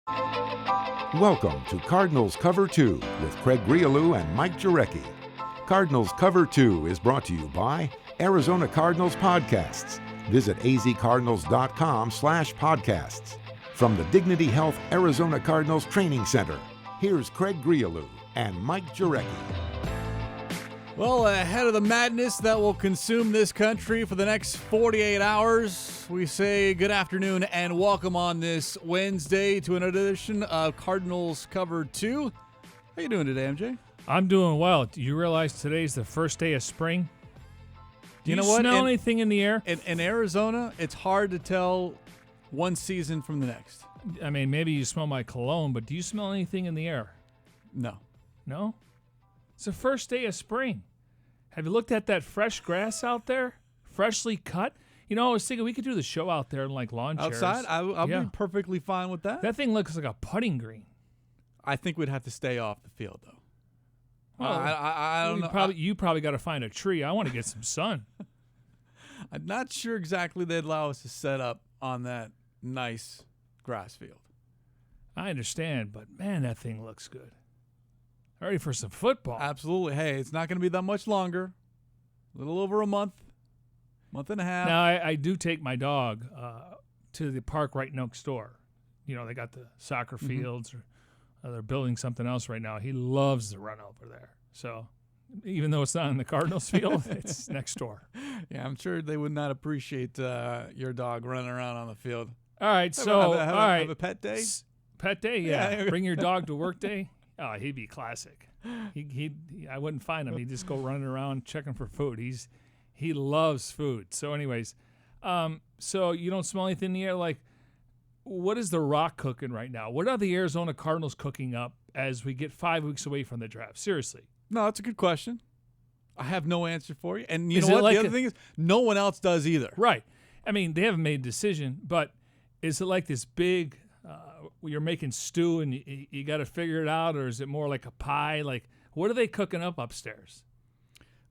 Welcome to Cardinals Cover 2 with Craig Grialou and Mike Jurecki. Cardinals Cover 2 is brought to you by Arizona Cardinals Podcasts. Visit azcardinals.com/podcasts. From the Dignity Health Arizona Cardinals Training Center, here's Craig Grialou and Mike Jurecki. Well, ahead of the madness that will consume this country for the next 48 hours, we say good afternoon and welcome on this Wednesday to another edition of Cardinals Cover 2. How you doing today, MJ? I'm doing well. Do you realize today's the first day of spring? Do you know what? Smell anything in the air? In Arizona, it's hard to tell one season from the next. I mean, maybe you smell my cologne, but do you smell anything in the air? No. No? It's the first day of spring. Have you looked at that fresh grass out there? Freshly cut? You know, I was thinking we could do the show out there in like lawn chairs. Outside? I'll be perfectly fine with that. That thing looks like a putting green. I think we'd have to stay off the field, though. Well, I don't know. You probably got to find a tree. I want to get some sun. I'm not sure exactly they'd allow us to set up on that nice grass field. I understand, but man, that thing looks good. Ready for some football. Absolutely. Hey, it's not going to be that much longer. A little over a month and a half. Now, I do take my dog to the park right next door. You know, they got the soccer fields, or they're building something else right now. He loves to run over there. So even though it's not in the Cardinals field, it's next door. Yeah, I'm sure they would not appreciate your dog running around on the field. All right, so have a pet day? Pet day, yeah. Bring your dog to work day. Oh, he'd be classic. I wouldn't find him. He'd just go running around checking for food. He loves food. So, anyways, so you don't smell anything in the air. Like, what is the Rock cooking right now? What are the Arizona Cardinals cooking up as we get 5 weeks away from the draft? Seriously. No, that's a good question. I have no answer for you. And you know what? The other thing is, no one else does either. Right. I mean, they haven't made a decision, but is it like this big you're making stew and you got to figure it out, or is it more like a pie? Like, what are they cooking up upstairs?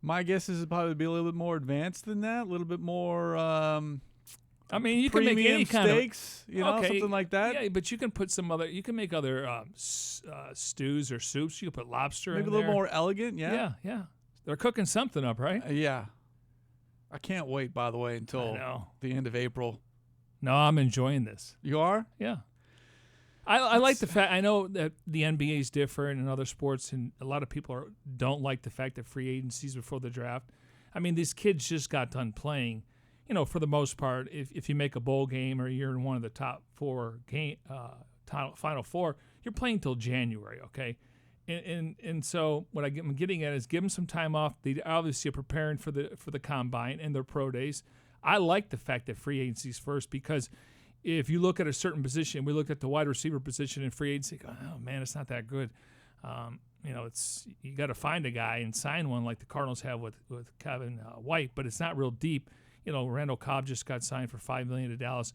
My guess is it'd probably be a little bit more advanced than that, a little bit more I mean, you can make any kind steaks, of something like that. Yeah, but you can put you can make other stews or soups. You can put lobster Maybe in a little there. more elegant, yeah. Yeah. They're cooking something up, right? Yeah. I can't wait, by the way, until the end of April. No, I'm enjoying this. You are? Yeah. I like the fact, I know that the NBA is different in other sports, and a lot of people don't like the fact that free agencies before the draft. I mean, these kids just got done playing. You know, for the most part, if you make a bowl game or you're in one of the top four Final Four, you're playing till January, okay? And so what I'm getting at is give them some time off. They obviously are preparing for the combine and their pro days. I like the fact that free agency's first, because if you look at a certain position, we looked at the wide receiver position in free agency, go, oh man, it's not that good. You got to find a guy and sign one like the Cardinals have with Kevin White, but it's not real deep. You know, Randall Cobb just got signed for $5 million to Dallas.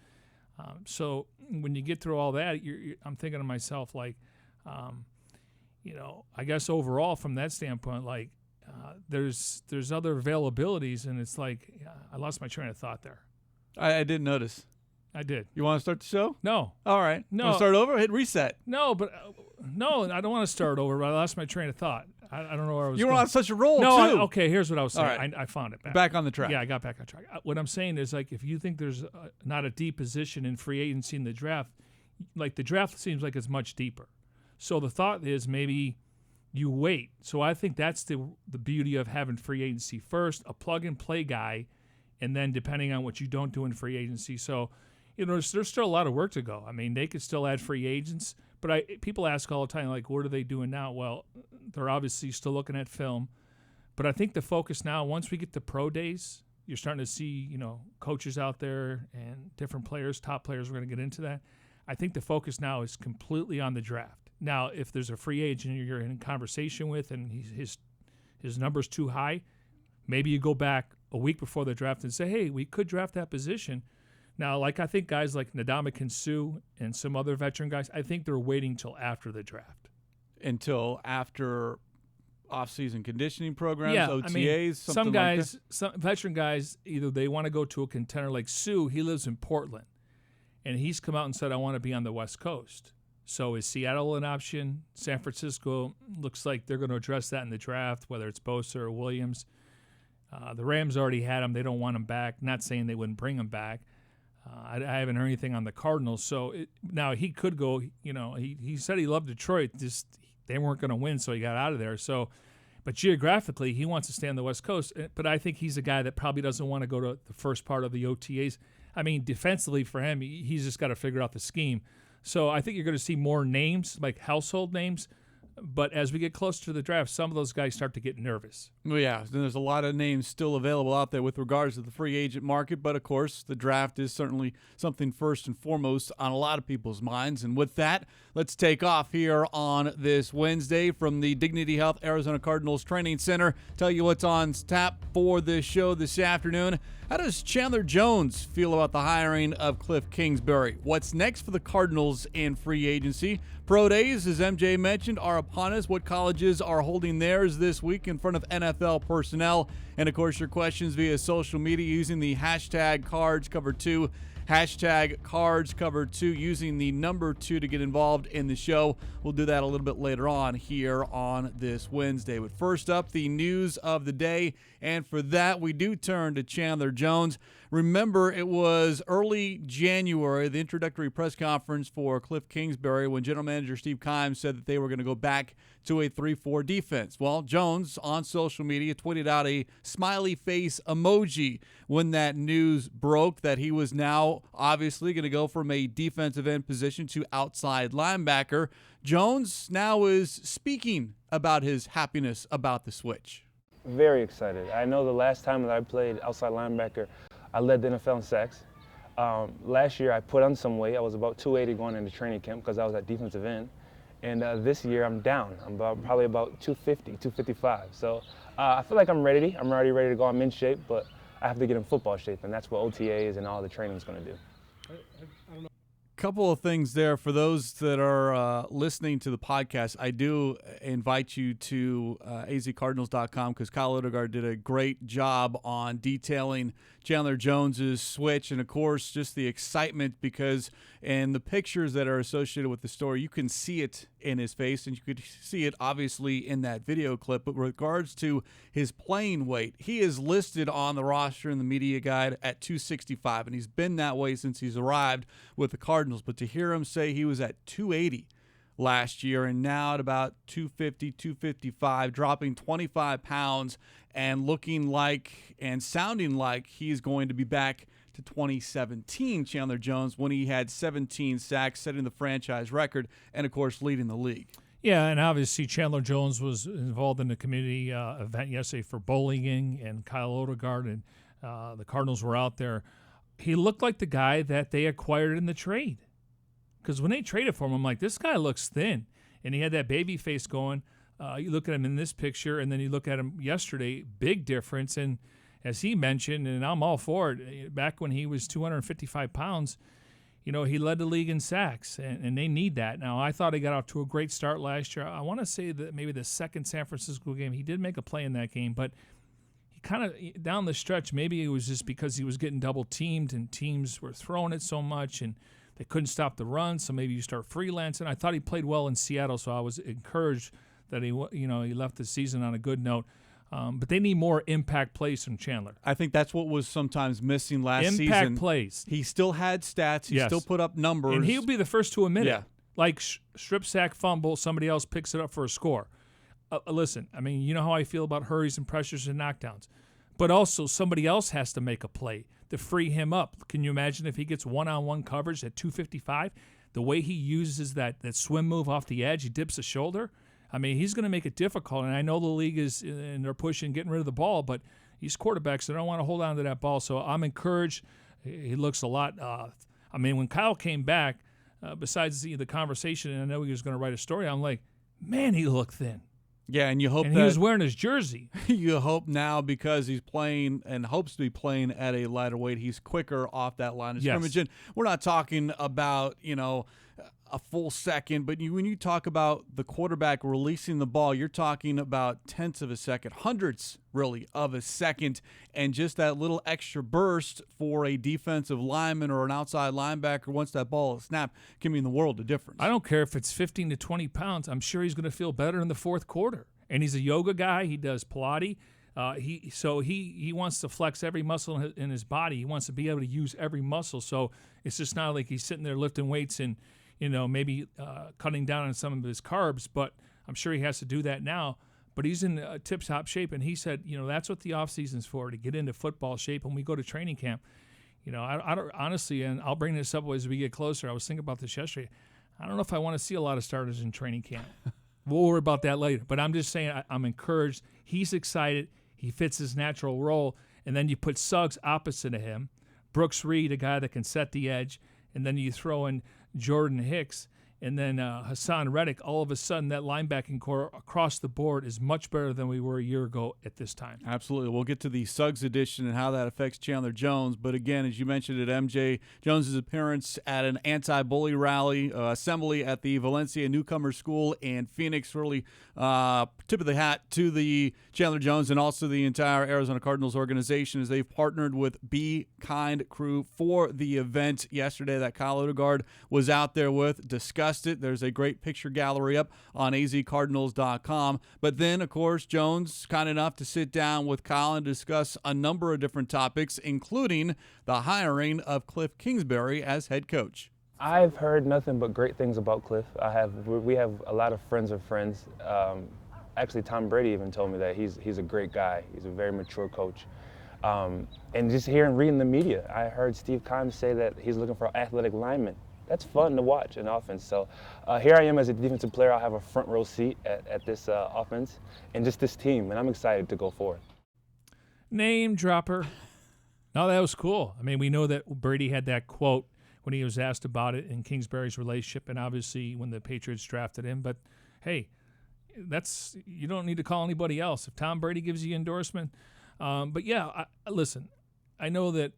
So when you get through all that, I'm thinking to myself, like, I guess overall from that standpoint, like, there's other availabilities, and it's like I lost my train of thought there. I didn't notice. I did. You want to start the show? No. All right. No. Want to start over? Hit reset. No, but no, I don't want to start over. But I lost my train of thought. I don't know where I was. You were going. on such a roll, too. Okay, here's what I was saying. Right. I found it. Back on the track. Yeah, I got back on track. What I'm saying is, like, if you think there's not a deep position in free agency in the draft, like the draft seems like it's much deeper. So the thought is maybe you wait. So I think that's the beauty of having free agency first, a plug-and-play guy, and then depending on what you don't do in free agency. So, there's still a lot of work to go. I mean, they could still add free agents, but people ask all the time, like, what are they doing now? Well, they're obviously still looking at film. But I think the focus now, once we get to pro days, you're starting to see, coaches out there and different players, top players, we're going to get into that. I think the focus now is completely on the draft. Now, if there's a free agent you're in conversation with and his number's too high, maybe you go back a week before the draft and say, hey, we could draft that position. Now, like I think guys like Ndamukong Suh and some other veteran guys, I think they're waiting till after the draft. Until after off-season conditioning programs, yeah, OTAs, I mean, something some guys, like that? some veteran guys, either they want to go to a contender like Suh. He lives in Portland, and he's come out and said, I want to be on the West Coast. So is Seattle an option? San Francisco looks like they're going to address that in the draft, whether it's Bosa or Williams. The Rams already had him. They don't want him back. Not saying they wouldn't bring him back. I haven't heard anything on the Cardinals. So now he could go. He said he loved Detroit. Just they weren't going to win, so he got out of there. So, but geographically, he wants to stay on the West Coast. But I think he's a guy that probably doesn't want to go to the first part of the OTAs. I mean, defensively for him, he's just got to figure out the scheme. So I think you're going to see more names, like household names. But as we get closer to the draft, some of those guys start to get nervous. Well, yeah, there's a lot of names still available out there with regards to the free agent market. But, of course, the draft is certainly something first and foremost on a lot of people's minds. And with that, let's take off here on this Wednesday from the Dignity Health Arizona Cardinals Training Center. Tell you what's on tap for this show this afternoon. How does Chandler Jones feel about the hiring of Cliff Kingsbury? What's next for the Cardinals in free agency? Pro days, as MJ mentioned, are upon us. What colleges are holding theirs this week in front of NFL personnel? And, of course, your questions via social media using the hashtag CardsCover2. Hashtag CardsCover2 using the number 2 to get involved in the show. We'll do that a little bit later on here on this Wednesday. But first up, the news of the day. And for that, we do turn to Chandler Jones. Remember, it was early January, the introductory press conference for Cliff Kingsbury, when General Manager Steve Keim said that they were going to go back to a 3-4 defense. Well, Jones on social media tweeted out a smiley face emoji when that news broke that he was now obviously going to go from a defensive end position to outside linebacker. Jones now is speaking about his happiness about the switch. Very excited. I know the last time that I played outside linebacker, I led the NFL in sacks. Last year I put on some weight. I was about 280 going into training camp because I was at defensive end. And this year I'm down. I'm probably about 250, 255. So I feel like I'm ready. I'm already ready to go. I'm in shape, but I have to get in football shape, and that's what OTAs and all the training is going to do. Couple of things there for those that are listening to the podcast. I do invite you to azcardinals.com because Kyle Odegaard did a great job on detailing Chandler Jones's switch, and of course just the excitement, because in the pictures that are associated with the story, you can see it in his face, and you could see it obviously in that video clip. But with regards to his playing weight, he is listed on the roster in the media guide at 265, and he's been that way since he's arrived with the Cardinals. But to hear him say he was at 280 last year and now at about 250, 255, dropping 25 pounds and looking like and sounding like he's going to be back to 2017 Chandler Jones, when he had 17 sacks, setting the franchise record, and, of course, leading the league. Yeah, and obviously Chandler Jones was involved in the community event yesterday for bowling, and Kyle Odegaard and the Cardinals were out there. He looked like the guy that they acquired in the trade. Because when they traded for him, I'm like, this guy looks thin. And he had that baby face going. You look at him in this picture, and then you look at him yesterday, big difference. And as he mentioned, and I'm all for it, back when he was 255 pounds, he led the league in sacks, and they need that. Now, I thought he got off to a great start last year. I want to say that maybe the second San Francisco game, he did make a play in that game, but he kind of, down the stretch, maybe it was just because he was getting double-teamed and teams were throwing it so much, and they couldn't stop the run, so maybe you start freelancing. I thought he played well in Seattle, so I was encouraged that he left the season on a good note. But they need more impact plays from Chandler. I think that's what was sometimes missing last season. Impact plays. He still had stats. He still put up numbers. And he'll be the first to admit it. Like strip sack, fumble, somebody else picks it up for a score. Listen, I mean, you know how I feel about hurries and pressures and knockdowns. But also somebody else has to make a play to free him up. Can you imagine if he gets one-on-one coverage at 255? The way he uses that swim move off the edge, he dips a shoulder. I mean, he's going to make it difficult. And I know the league is, and they're pushing, getting rid of the ball, but these quarterbacks, they don't want to hold on to that ball. So I'm encouraged. He looks a lot. When Kyle came back, besides the conversation, and I know he was going to write a story, I'm like, man, he looked thin. Yeah, and you hope and he was wearing his jersey. You hope now, because he's playing and hopes to be playing at a lighter weight, he's quicker off that line of scrimmage. And we're not talking about, a full second, but when you talk about the quarterback releasing the ball, you're talking about tenths of a second, hundredths really of a second, and just that little extra burst for a defensive lineman or an outside linebacker once that ball is snapped can mean the world of difference. I don't care if it's 15 to 20 pounds. I'm sure he's going to feel better in the fourth quarter. And he's a yoga guy. He does Pilates. He wants to flex every muscle in his body. He wants to be able to use every muscle. So it's just not like he's sitting there lifting weights and, maybe cutting down on some of his carbs. But I'm sure he has to do that now. But he's in tip-top shape. And he said, that's what the offseason's for, to get into football shape when we go to training camp. I don't honestly, and I'll bring this up as we get closer. I was thinking about this yesterday. I don't know if I want to see a lot of starters in training camp. We'll worry about that later. But I'm just saying I'm encouraged. He's excited. He fits his natural role. And then you put Suggs opposite of him, Brooks Reed, a guy that can set the edge, and then you throw in Jordan Hicks, and then Hassan Reddick. All of a sudden, that linebacking core across the board is much better than we were a year ago at this time. Absolutely. We'll get to the Suggs edition and how that affects Chandler Jones. But again, as you mentioned at MJ Jones's appearance at an anti-bully rally assembly at the Valencia Newcomer School in Phoenix, really tip of the hat to the Chandler Jones and also the entire Arizona Cardinals organization as they've partnered with Be Kind Crew for the event yesterday that Kyle Odegaard was out there with, discussed it. There's a great picture gallery up on azcardinals.com. But then, of course, Jones kind enough to sit down with Kyle and discuss a number of different topics, including the hiring of Cliff Kingsbury as head coach. I've heard nothing but great things about Cliff. We have a lot of friends of friends. Actually, Tom Brady even told me that he's a great guy. He's a very mature coach. And just reading the media, I heard Steve Keim say that he's looking for athletic linemen. That's fun to watch in offense. So here I am as a defensive player. I'll have a front row seat at this offense and just this team, and I'm excited to go forward. Name dropper. No, that was cool. I mean, we know that Brady had that quote when he was asked about it in Kingsbury's relationship, and obviously when the Patriots drafted him. But hey, you don't need to call anybody else if Tom Brady gives you endorsement. But yeah, listen, I know that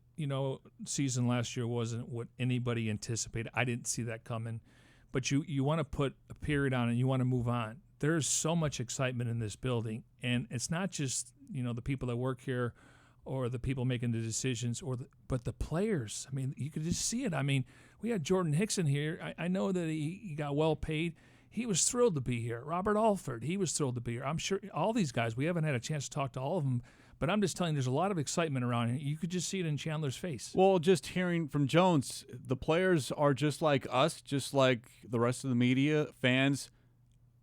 season last year wasn't what anybody anticipated. I didn't see that coming. But you want to put a period on it. You want to move on. There's so much excitement in this building, and it's not just the people that work here or the people making the decisions, but the players. I mean, you could just see it. I mean, we had Jordan Hicks in here. I know that he got well paid. He was thrilled to be here. Robert Alford, he was thrilled to be here. I'm sure all these guys, we haven't had a chance to talk to all of them, but I'm just telling you, there's a lot of excitement around here. You could just see it in Chandler's face. Well, just hearing from Jones, the players are just like us, just like the rest of the media, fans,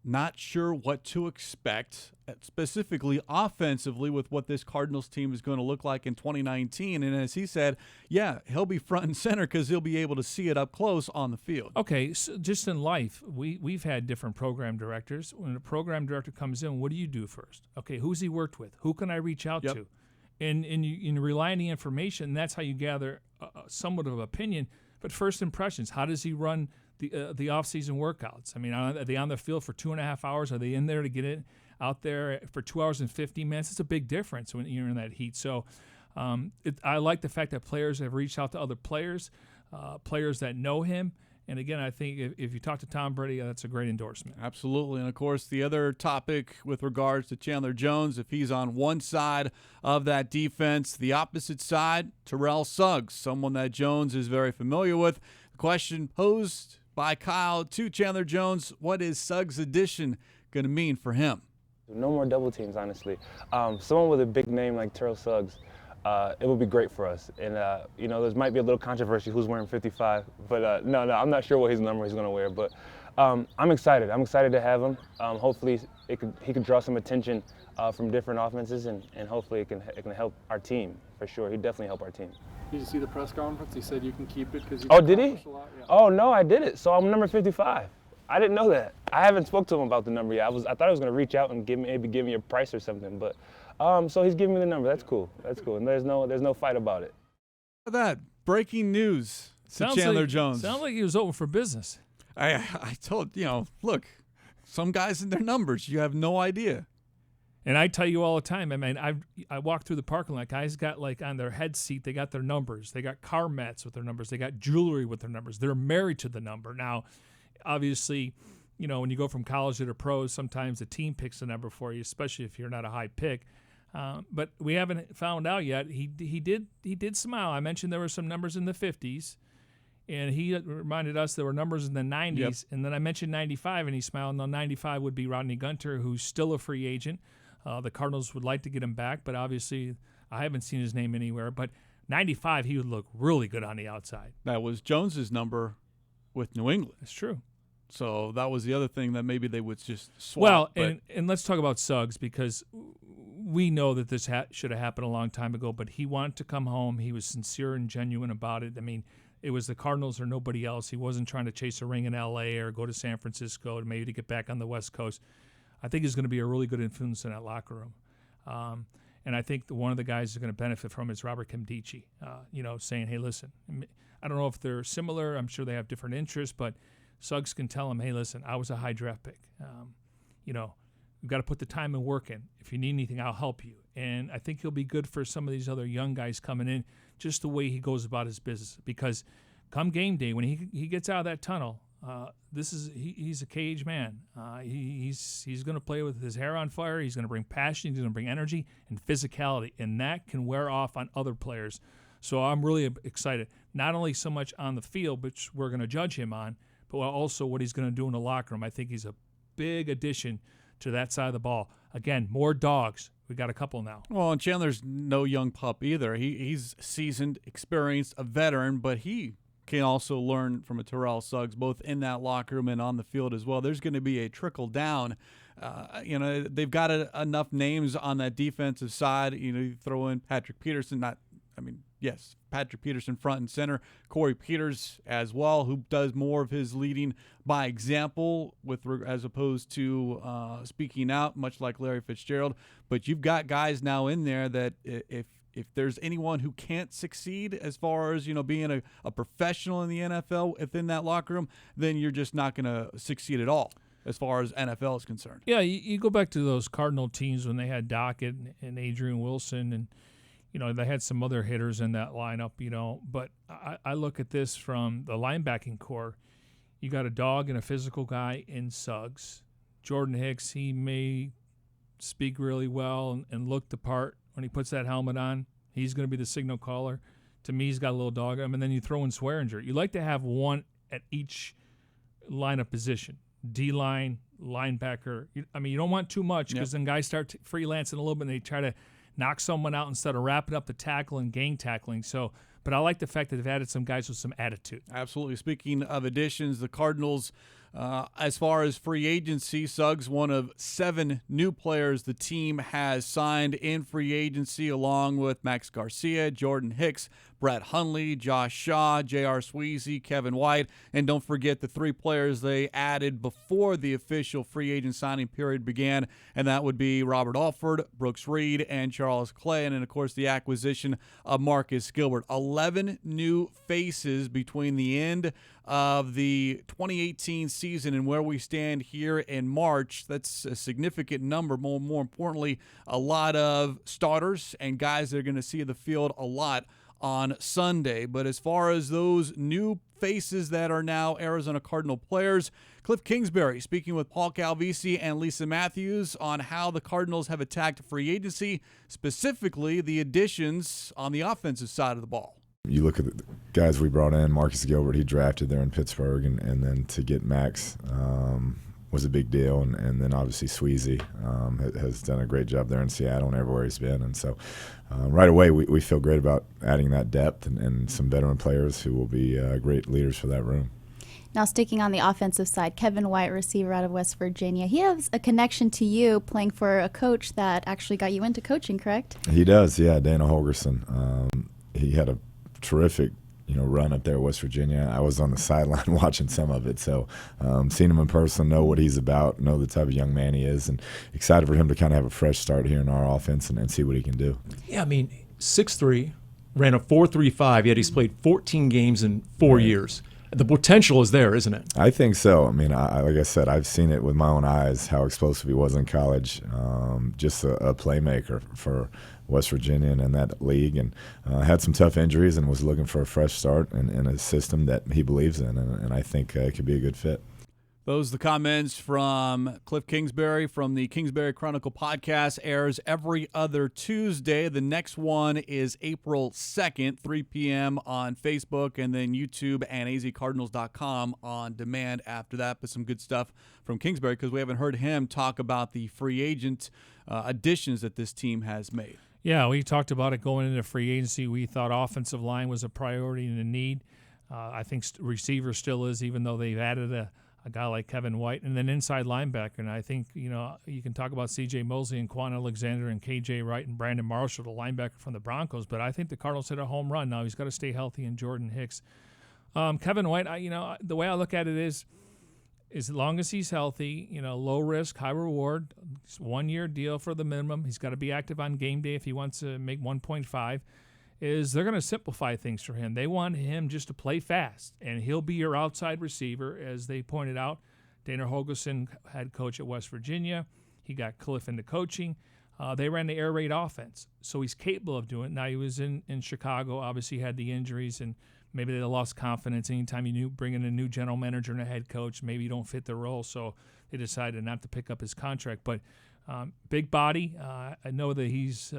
not sure what to expect, specifically offensively, with what this Cardinals team is going to look like in 2019. And as he said, yeah, he'll be front and center because he'll be able to see it up close on the field. Okay, so just in life, we've had different program directors. When a program director comes in, what do you do first? Okay, who's he worked with? Who can I reach out to? And you rely on the information, and that's how you gather somewhat of an opinion. But first impressions, how does he run the off-season workouts? I mean, are they on the field for 2.5 hours? Are they in there to get it out there for 2 hours and 50 minutes? It's a big difference when you're in that heat. So I like the fact that players have reached out to other players, players that know him. And again, I think if you talk to Tom Brady, that's a great endorsement. Absolutely. And, of course, the other topic with regards to Chandler Jones, if he's on one side of that defense, the opposite side, Terrell Suggs, someone that Jones is very familiar with. The question posed by Kyle to Chandler Jones, what is Suggs' addition going to mean for him? No more double teams, honestly. Someone with a big name like Terrell Suggs, it would be great for us. And, there might be a little controversy who's wearing 55. But, no, I'm not sure what his number he's going to wear. But I'm excited. I'm excited to have him. Hopefully he could draw some attention from different offenses, and hopefully it can help our team for sure. He'd definitely help our team. Did you see the press conference? He said you can keep it because you Oh, did he? a lot. Yeah. Oh, no, I did it. So I'm number 55. I didn't know that. I haven't spoke to him about the number yet. I thought I was going to reach out and give me a price or something. But so he's giving me the number. That's cool. That's cool. And there's no fight about it. Look at that. Breaking news to Chandler Jones. Sounds like he was open for business. I told, look, some guys in their numbers, you have no idea. And I tell you all the time, I mean, I walk through the parking lot. Guys got on their head seat, they got their numbers. They got car mats with their numbers. They got jewelry with their numbers. They're married to the number. Now, obviously, when you go from college to the pros, sometimes the team picks the number for you, especially if you're not a high pick. But we haven't found out yet. He did smile. I mentioned there were some numbers in the 50s, and he reminded us there were numbers in the 90s. Yep. And then I mentioned 95, and he smiled. Now 95 would be Rodney Gunter, who's still a free agent. The Cardinals would like to get him back, but obviously I haven't seen his name anywhere. But 95, he would look really good on the outside. That was Jones's number with New England. That's true. So that was the other thing that maybe they would just swap. Well, and let's talk about Suggs, because we know that this should have happened a long time ago, but he wanted to come home. He was sincere and genuine about it. I mean, it was the Cardinals or nobody else. He wasn't trying to chase a ring in L.A. or go to San Francisco maybe to get back on the West Coast. I think he's going to be a really good influence in that locker room. And I think one of the guys who's going to benefit from it is Robert Kimdichie, saying, hey, listen, I don't know if they're similar. I'm sure they have different interests, but Suggs can tell him, hey, listen, I was a high draft pick. You've got to put the time and work in. If you need anything, I'll help you. And I think he'll be good for some of these other young guys coming in, just the way he goes about his business. Because come game day, when he gets out of that tunnel, he's a cage man. He's going to play with his hair on fire. He's going to bring passion. He's going to bring energy and physicality, and that can wear off on other players. So I'm really excited, not only so much on the field, which we're going to judge him on, but also what he's going to do in the locker room. I think he's a big addition to that side of the ball. Again, more dogs. We got a couple now. Well, and Chandler's no young pup either. He's seasoned, experienced, a veteran, but he can also learn from a Terrell Suggs, both in that locker room and on the field as well. There's going to be a trickle down. They've got enough names on that defensive side. You throw in Patrick Peterson. Yes, Patrick Peterson front and center. Corey Peters as well, who does more of his leading by example as opposed to speaking out, much like Larry Fitzgerald. But you've got guys now in there that if there's anyone who can't succeed as far as being a professional in the NFL within that locker room, then you're just not going to succeed at all as far as NFL is concerned. Yeah, you go back to those Cardinal teams when they had Dockett and Adrian Wilson, and they had some other hitters in that lineup, but I look at this from the linebacking core. You got a dog and a physical guy in Suggs. Jordan Hicks, he may speak really well and look the part when he puts that helmet on. He's going to be the signal caller. To me, he's got a little dog. And then you throw in Swearinger. You like to have one at each lineup position. D-line, linebacker. You don't want too much, because then guys start freelancing a little bit and they try to knock someone out instead of wrapping up the tackle and gang tackling. So, but I like the fact that they've added some guys with some attitude. Absolutely. Speaking of additions, the Cardinals, as far as free agency, Suggs, one of 7 new players the team has signed in free agency, along with Max Garcia, Jordan Hicks, Brett Hundley, Josh Shaw, J.R. Sweezy, Kevin White, and don't forget the 3 players they added before the official free agent signing period began, and that would be Robert Alford, Brooks Reed, and Charles Clay, and then, of course, the acquisition of Marcus Gilbert. 11 new faces between the end of the 2018 season and where we stand here in March. That's a significant number. More importantly, a lot of starters and guys that are going to see the field a lot on Sunday. But as far as those new faces that are now Arizona Cardinal players, Cliff Kingsbury speaking with Paul Calvisi and Lisa Matthews on how the Cardinals have attacked free agency, specifically the additions on the offensive side of the ball. You look at the guys we brought in, Marcus Gilbert, he drafted there in Pittsburgh, and then to get Max was a big deal. And then obviously Sweezy has done a great job there in Seattle and everywhere he's been. And so right away we feel great about adding that depth and some veteran players who will be great leaders for that room. Now, sticking on the offensive side, Kevin White, receiver out of West Virginia. He has a connection to you playing for a coach that actually got you into coaching, correct? He does, yeah, Dana Holgerson. He had a terrific run up there at West Virginia. I was on the sideline watching some of it, so seeing him in person, know what he's about, know the type of young man he is, and excited for him to kind of have a fresh start here in our offense and see what he can do. Yeah, 6'3", ran a 4.35, yet he's played 14 games in 4 years. The potential is there, isn't it? I think so. Like I said, I've seen it with my own eyes how explosive he was in college. Just a playmaker for West Virginia and in that league, and had some tough injuries and was looking for a fresh start in a system that he believes in, and I think it could be a good fit. Those are the comments from Cliff Kingsbury from the Kingsbury Chronicle podcast. Airs every other Tuesday. The next one is April 2nd, 3 p.m. on Facebook, and then YouTube and azcardinals.com on demand after that. But some good stuff from Kingsbury because we haven't heard him talk about the free agent additions that this team has made. Yeah, we talked about it going into free agency. We thought offensive line was a priority and a need. I think receiver still is, even though they've added a guy like Kevin White, and then inside linebacker. And I think, you can talk about C.J. Mosley and Quan Alexander and K.J. Wright and Brandon Marshall, the linebacker from the Broncos. But I think the Cardinals hit a home run. Now he's got to stay healthy, and Jordan Hicks. Kevin White, the way I look at it is, as long as he's healthy, low risk, high reward, 1-year deal for the minimum. He's got to be active on game day if he wants to make 1.5. Is they're going to simplify things for him. They want him just to play fast, and he'll be your outside receiver, as they pointed out. Dana Holgerson, head coach at West Virginia, he got Cliff into coaching. They ran the air raid offense, so he's capable of doing it. Now, he was in Chicago, obviously had the injuries, and maybe they lost confidence. Anytime you bring in a new general manager and a head coach, maybe you don't fit the role, so they decided not to pick up his contract. But big body. I know that he's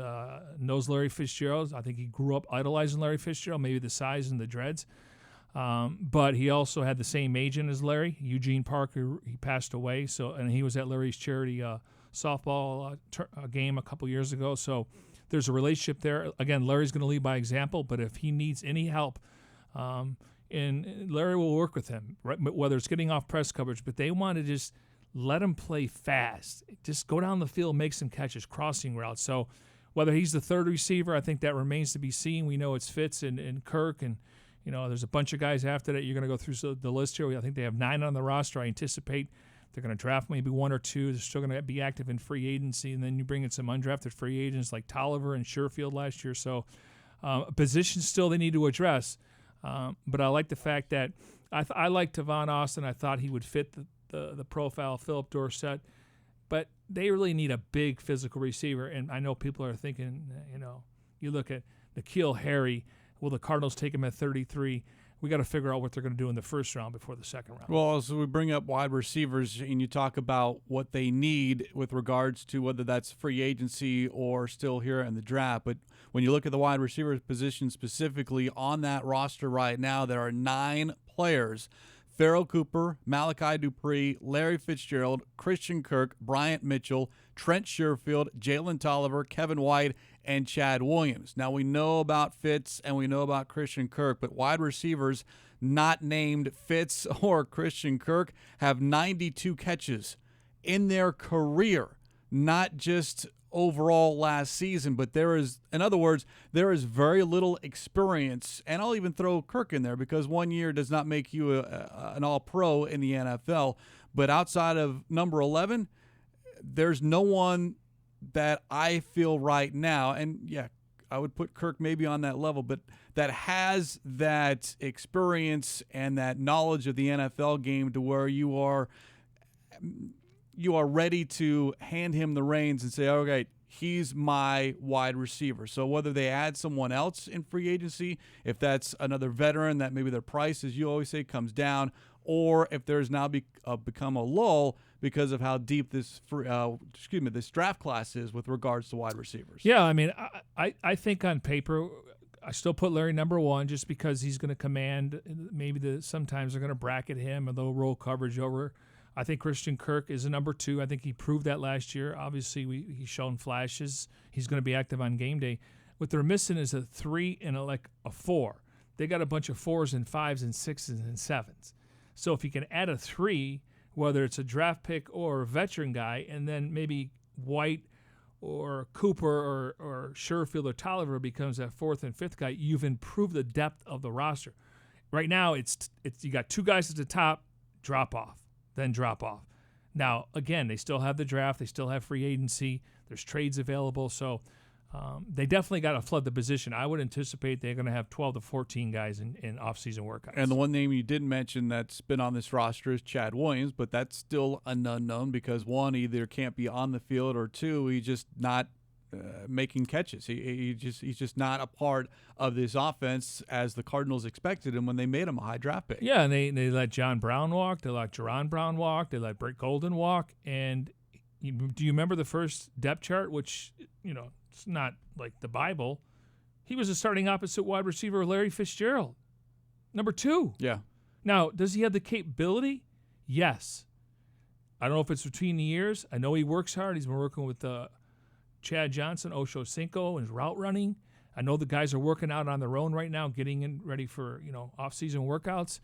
knows Larry Fitzgerald. I think he grew up idolizing Larry Fitzgerald, maybe the size and the dreads. But he also had the same agent as Larry, Eugene Parker. He passed away, and he was at Larry's charity softball game a couple years ago. So there's a relationship there. Again, Larry's going to lead by example, but if he needs any help, and Larry will work with him, right? Whether it's getting off press coverage, but they want to just let him play fast. Just go down the field, make some catches, crossing routes. So whether he's the third receiver, I think that remains to be seen. We know it's Fitz and Kirk, and there's a bunch of guys after that. You're going to go through the list here. I think they have 9 on the roster. I anticipate they're going to draft maybe 1 or 2. They're still going to be active in free agency, and then you bring in some undrafted free agents like Tolliver and Sherfield last year. So positions still they need to address. But I like the fact that I like Tavon Austin. I thought he would fit the profile of Philip Dorsett, but they really need a big physical receiver. And I know people are thinking, you look at N'Keal Harry, will the Cardinals take him at 33? We got to figure out what they're going to do in the first round before the second round. Well, as we bring up wide receivers and you talk about what they need with regards to whether that's free agency or still here in the draft, but when you look at the wide receiver position specifically on that roster right now, there are 9 players: Pharoh Cooper, Malachi Dupree, Larry Fitzgerald, Christian Kirk, Bryant Mitchell, Trent Sherfield, Jalen Tolliver, Kevin White, and Chad Williams. Now, we know about Fitz and we know about Christian Kirk, but wide receivers not named Fitz or Christian Kirk have 92 catches in their career, not just overall last season, but in other words, there is very little experience, and I'll even throw Kirk in there because 1 year does not make you an all-pro in the NFL, but outside of number 11, there's no one that I feel right now, and yeah, I would put Kirk maybe on that level, but that has that experience and that knowledge of the NFL game to where you are ready to hand him the reins and say, okay, he's my wide receiver. So whether they add someone else in free agency, if that's another veteran that maybe their price, as you always say, comes down, or if there's now become a lull because of how deep this draft class is with regards to wide receivers. Yeah, I mean, I think on paper, I still put Larry number 1 just because he's going to command. Maybe sometimes they're going to bracket him or they'll roll coverage over. I think Christian Kirk is a number 2. I think he proved that last year. Obviously, he's shown flashes. He's going to be active on game day. What they're missing is a 3 and a 4. They got a bunch of 4s and 5s and 6s and 7s. So if you can add a 3, whether it's a draft pick or a veteran guy, and then maybe White or Cooper or Sherfield or Tolliver becomes that 4th and 5th guy, you've improved the depth of the roster. Right now, it's you got 2 guys at the top, drop off. Then drop off. Now, again, they still have the draft. They still have free agency. There's trades available. So they definitely got to flood the position. I would anticipate they're going to have 12 to 14 guys in off-season workouts. And the one name you didn't mention that's been on this roster is Chad Williams, but that's still an unknown because, 1, either can't be on the field, or 2, he's just not making catches. He's just not a part of this offense as the Cardinals expected him when they made him a high draft pick. Yeah, and they let John Brown walk. They let Jerron Brown walk. They let Britt Golden walk. And do you remember the first depth chart, which, it's not like the Bible? He was a starting opposite wide receiver, Larry Fitzgerald, number 2. Yeah. Now, does he have the capability? Yes. I don't know if it's between the years. I know he works hard. He's been working with Chad Johnson, Osho Cinco, and his route running. I know the guys are working out on their own right now, getting in ready for off-season workouts.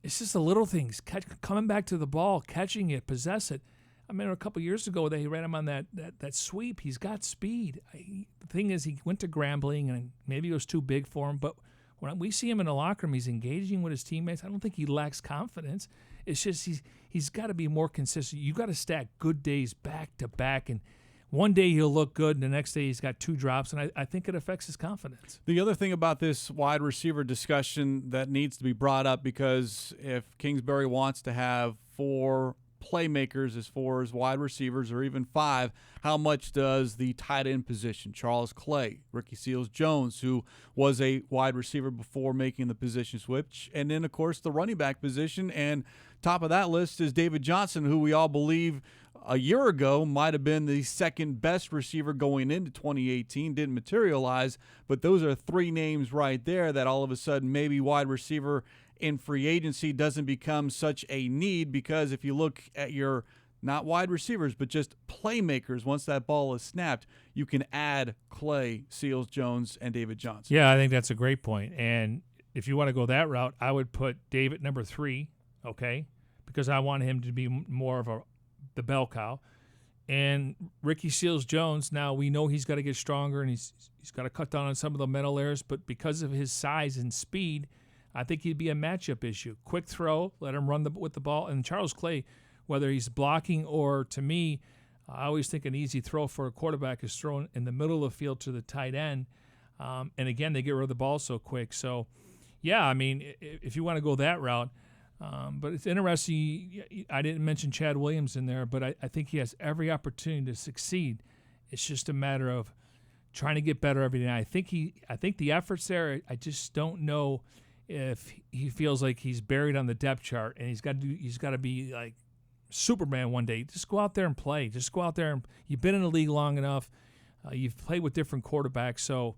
It's just the little things, coming back to the ball, catching it, possess it. I mean, a couple years ago, they ran him on that sweep. He's got speed. The thing is, he went to Grambling, and maybe it was too big for him. But when we see him in the locker room, he's engaging with his teammates. I don't think he lacks confidence. It's just he's got to be more consistent. You got to stack good days back to back, and one day he'll look good, and the next day he's got 2 drops, and I think it affects his confidence. The other thing about this wide receiver discussion that needs to be brought up, because if Kingsbury wants to have 4 playmakers as far as wide receivers, or even 5, how much does the tight end position, Charles Clay, Ricky Seals-Jones, who was a wide receiver before making the position switch, and then, of course, the running back position, and top of that list is David Johnson, who we all believe a year ago might have been the second best receiver going into 2018, didn't materialize, but those are 3 names right there that all of a sudden maybe wide receiver in free agency doesn't become such a need, because if you look at your not wide receivers but just playmakers, once that ball is snapped, you can add Clay, Seals-Jones, and David Johnson. Yeah, I think that's a great point. And if you want to go that route, I would put David number 3, okay, because I want him to be more of the bell cow. And Ricky Seals-Jones, now we know he's got to get stronger, and he's got to cut down on some of the mental errors, but because of his size and speed, I think he'd be a matchup issue. Quick throw, let him run with the ball. And Charles Clay, whether he's blocking or, to me, I always think an easy throw for a quarterback is thrown in the middle of the field to the tight end. And again, they get rid of the ball so quick. So, yeah, I mean, if you want to go that route, but it's interesting. I didn't mention Chad Williams in there, but I think he has every opportunity to succeed. It's just a matter of trying to get better every day. I think the effort's there. I just don't know if he feels like he's buried on the depth chart, and he's got to be like Superman one day. Just go out there and play. Just go out there, and you've been in the league long enough. You've played with different quarterbacks, so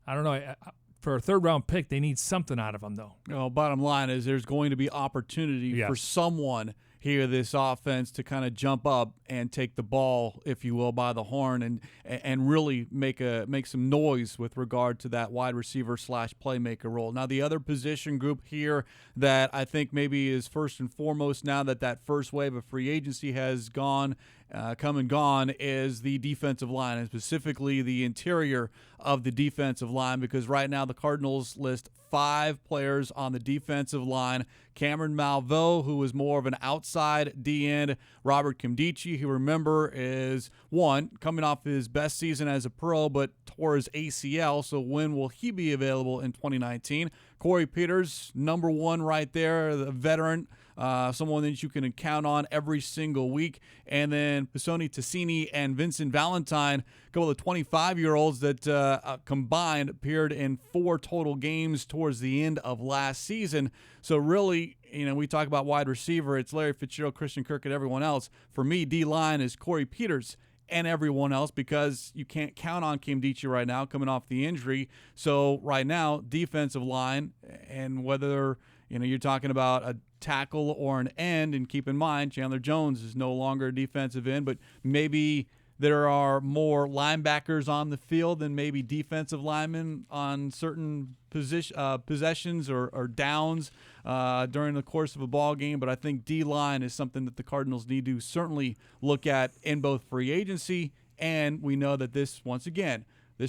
I don't know. For a 3rd-round pick, they need something out of him, though. Well, bottom line is there's going to be opportunity for someone here, this offense, to kind of jump up and take the ball, if you will, by the horn and really make some noise with regard to that wide receiver / playmaker role. Now, the other position group here that I think maybe is first and foremost now that first wave of free agency has come and gone is the defensive line, and specifically the interior of the defensive line, because right now the Cardinals list 5 players on the defensive line. Cameron Malveaux, who is more of an outside D-end. Robert Kimdichie, who remember is coming off his best season as a pro, but tore his ACL, so when will he be available in 2019? Corey Peters, number 1 right there, the veteran, someone that you can count on every single week. And then Pisoni Tassini and Vincent Valentine, a couple of 25-year-olds that combined appeared in 4 total games towards the end of last season. So really, we talk about wide receiver, it's Larry Fitzgerald, Christian Kirk, and everyone else. For me, D-line is Corey Peters and everyone else, because you can't count on Kimdichie right now coming off the injury. So right now, defensive line, and whether you're talking about a tackle or an end, and keep in mind Chandler Jones is no longer a defensive end, but maybe there are more linebackers on the field than maybe defensive linemen on certain possessions or downs during the course of a ball game. But I think D-line is something that the Cardinals need to certainly look at in both free agency, and we know that this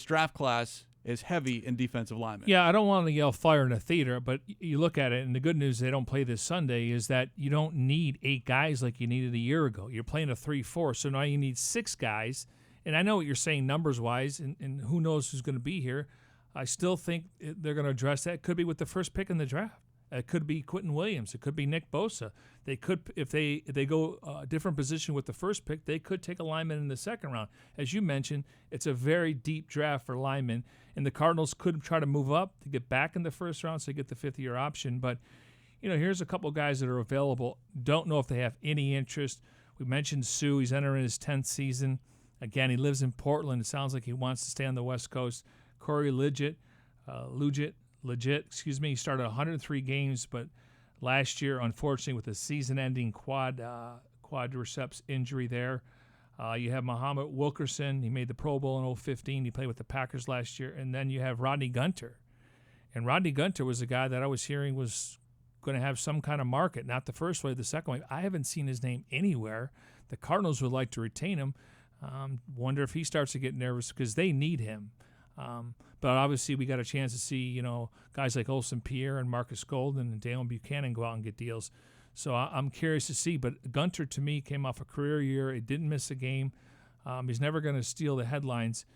draft class is heavy in defensive linemen. Yeah, I don't want to yell fire in a theater, but you look at it, and the good news they don't play this Sunday is that you don't need 8 guys like you needed a year ago. You're playing a 3-4, so now you need 6 guys. And I know what you're saying numbers-wise, and who knows who's going to be here. I still think they're going to address that. Could be with the first pick in the draft. It could be Quentin Williams. It could be Nick Bosa. They could, if they go a different position with the first pick, they could take a lineman in the second round. As you mentioned, it's a very deep draft for linemen, and the Cardinals could try to move up to get back in the first round so they get the fifth-year option. But, here's a couple guys that are available. Don't know if they have any interest. We mentioned Sue. He's entering his 10th season. Again, he lives in Portland. It sounds like he wants to stay on the West Coast. Corey Legit, he started 103 games, but last year, unfortunately, with a season-ending quadriceps injury there. You have Muhammad Wilkerson. He made the Pro Bowl in 2015. He played with the Packers last year. And then you have Rodney Gunter. And Rodney Gunter was a guy that I was hearing was going to have some kind of market, not the first wave, the second wave. I haven't seen his name anywhere. The Cardinals would like to retain him. Wonder if he starts to get nervous because they need him. But obviously we got a chance to see, guys like Olsen Pierre and Marcus Golden and Dalen Buchanan go out and get deals. So I'm curious to see. But Gunter, to me, came off a career year. He didn't miss a game. He's never going to steal the headlines.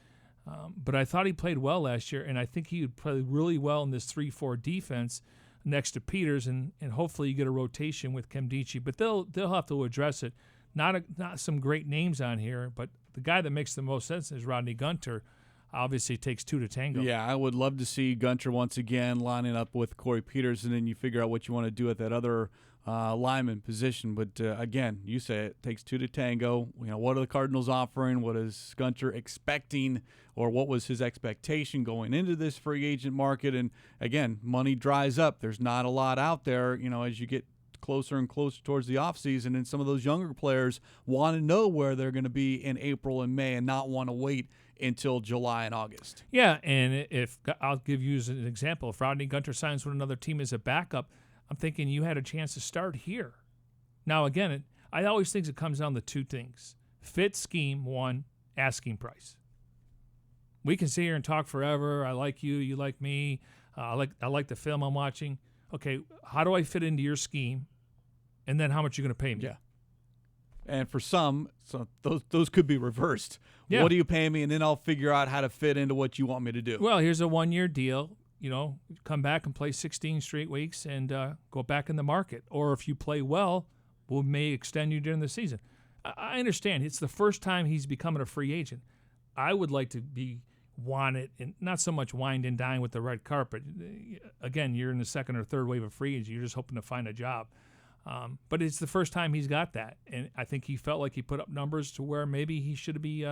But I thought he played well last year, and I think he would play really well in this 3-4 defense next to Peters, and hopefully you get a rotation with Kemdichi. But they'll have to address it. Not some great names on here, but the guy that makes the most sense is Rodney Gunter. Obviously, it takes two to tango. Yeah, I would love to see Gunter once again lining up with Corey Peters, and then you figure out what you want to do at that other lineman position. But again, you say it takes two to tango. What are the Cardinals offering? What is Gunter expecting, or what was his expectation going into this free agent market? And again, money dries up. There's not a lot out there. As you get closer and closer towards the offseason, and some of those younger players want to know where they're going to be in April and May and not want to wait until July and August. Yeah, and if I'll give you as an example, if Rodney Gunter signs with another team as a backup, I'm thinking you had a chance to start here. Now, again, I always think it comes down to two things. Fit, scheme, one, asking price. We can sit here and talk forever. I like you, you like me. I like the film I'm watching. Okay, how do I fit into your scheme? And then how much are you going to pay me? Yeah. And for some, those could be reversed. Yeah. What do you pay me? And then I'll figure out how to fit into what you want me to do. Well, here's a 1-year deal. Come back and play 16 straight weeks and go back in the market. Or if you play well, we may extend you during the season. I understand. It's the first time he's becoming a free agent. I would like to be wanted and not so much wined and dined with the red carpet. Again, you're in the second or third wave of free agents. You're just hoping to find a job. But it's the first time he's got that. And I think he felt like he put up numbers to where maybe he should be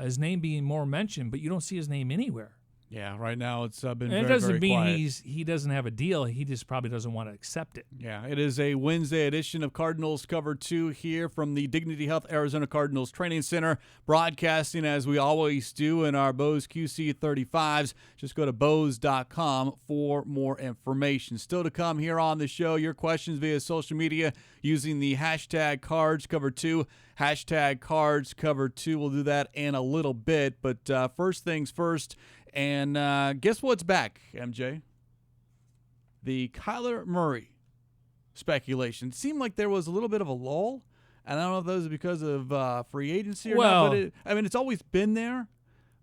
his name being more mentioned, but you don't see his name anywhere. Yeah, right now it's been and very, it doesn't very mean quiet. he doesn't have a deal. He just probably doesn't want to accept it. Yeah, it is a Wednesday edition of Cardinals Cover 2 here from the Dignity Health Arizona Cardinals Training Center, broadcasting as we always do in our Bose QC35s. Just go to Bose.com for more information. Still to come here on the show, your questions via social media using the hashtag CardsCover2. Hashtag CardsCover2. We'll do that in a little bit, but first things first. And guess what's back, MJ? The Kyler Murray speculation. It seemed like there was a little bit of a lull, and I don't know if that was because of free agency or not. But it's always been there,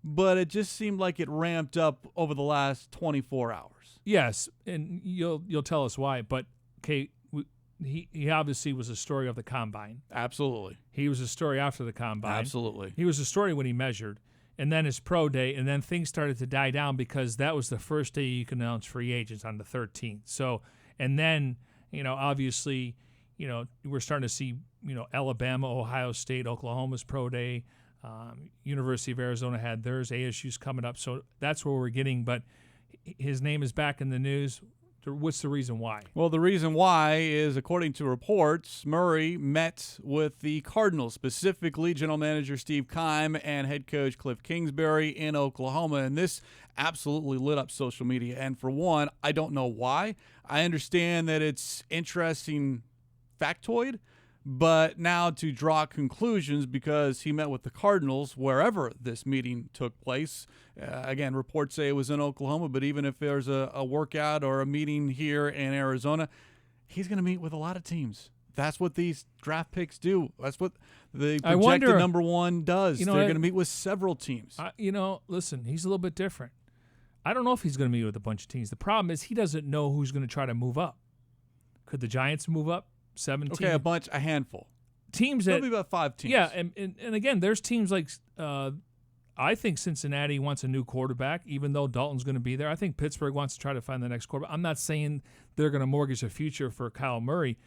but it just seemed like it ramped up over the last 24 hours. Yes, and you'll tell us why. But Kate, he obviously was a story of the combine. Absolutely. He was a story after the combine. Absolutely. He was a story when he measured. And then his pro day, and then things started to die down because that was the first day you can announce free agents on the 13th. So, and then, obviously, we're starting to see, Alabama, Ohio State, Oklahoma's pro day. University of Arizona had theirs. ASU's coming up. So that's where we're getting. But his name is back in the news. What's the reason why? Well, the reason why is, according to reports, Murray met with the Cardinals, specifically General Manager Steve Keim and head coach Cliff Kingsbury in Oklahoma, and this absolutely lit up social media. And for one, I don't know why. I understand that it's interesting factoid, but now to draw conclusions because he met with the Cardinals wherever this meeting took place. Again, reports say it was in Oklahoma, but even if there's a workout or a meeting here in Arizona, he's going to meet with a lot of teams. That's what these draft picks do. That's what the projected number one does. They're going to meet with several teams. Listen, he's a little bit different. I don't know if he's going to meet with a bunch of teams. The problem is he doesn't know who's going to try to move up. Could the Giants move up 17? Okay, a handful. Teams that maybe about 5 teams. Yeah, and again, there's teams like I think Cincinnati wants a new quarterback, even though Dalton's going to be there. I think Pittsburgh wants to try to find the next quarterback. I'm not saying they're going to mortgage a future for Kyle Murray,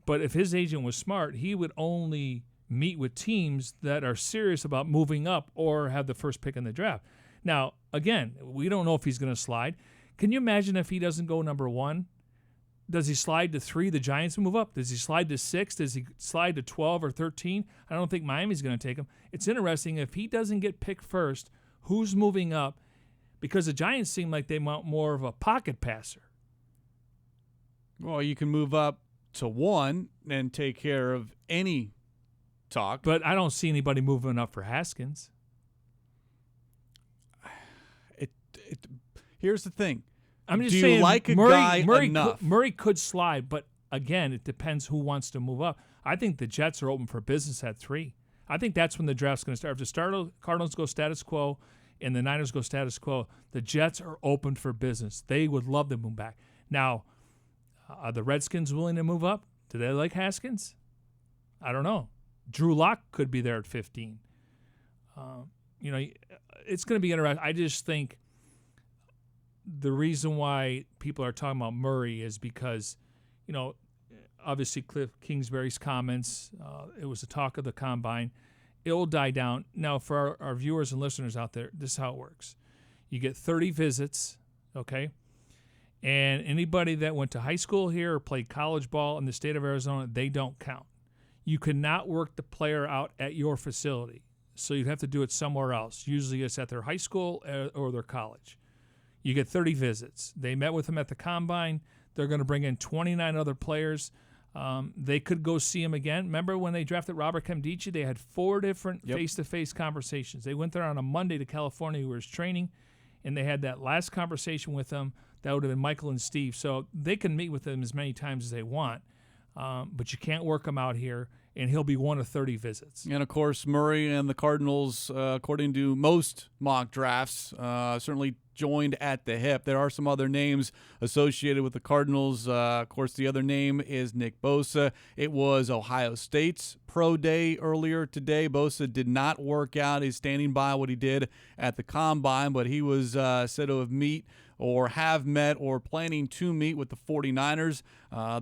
but if his agent was smart, he would only meet with teams that are serious about moving up or have the first pick in the draft. Now, again, we don't know if he's going to slide. Can you imagine if he doesn't go number 1? Does he slide to 3? The Giants move up. Does he slide to 6? Does he slide to 12 or 13? I don't think Miami's going to take him. It's interesting. If he doesn't get picked first, who's moving up? Because the Giants seem like they want more of a pocket passer. Well, you can move up to 1 and take care of any talk. But I don't see anybody moving up for Haskins. Here's the thing. I'm just Do saying, you like a guy enough? Murray could slide, but again, it depends who wants to move up. I think the Jets are open for business at 3. I think that's when the draft's going to start. If the Cardinals go status quo and the Niners go status quo, the Jets are open for business. They would love to move back. Now, are the Redskins willing to move up? Do they like Haskins? I don't know. Drew Lock could be there at 15. It's going to be interesting. I just think the reason why people are talking about Murray is because, obviously Cliff Kingsbury's comments, it was the talk of the combine. It will die down. Now, for our viewers and listeners out there, this is how it works. You get 30 visits, okay? And anybody that went to high school here or played college ball in the state of Arizona, they don't count. You cannot work the player out at your facility. So you'd have to do it somewhere else. Usually it's at their high school or their college. You get 30 visits. They met with him at the combine. They're going to bring in 29 other players. They could go see him again. Remember when they drafted Robert Camdici? They had 4 different face-to-face conversations. They went there on a Monday to California where he was training, and they had that last conversation with him. That would have been Michael and Steve. So they can meet with him as many times as they want, but you can't work him out here, and he'll be one of 30 visits. And, of course, Murray and the Cardinals, according to most mock drafts, certainly joined at the hip. There are some other names associated with the Cardinals. Of course, the other name is Nick Bosa. It was Ohio State's pro day earlier today. Bosa did not work out. He's standing by what he did at the combine, but he was said to have met or planning to meet with the 49ers.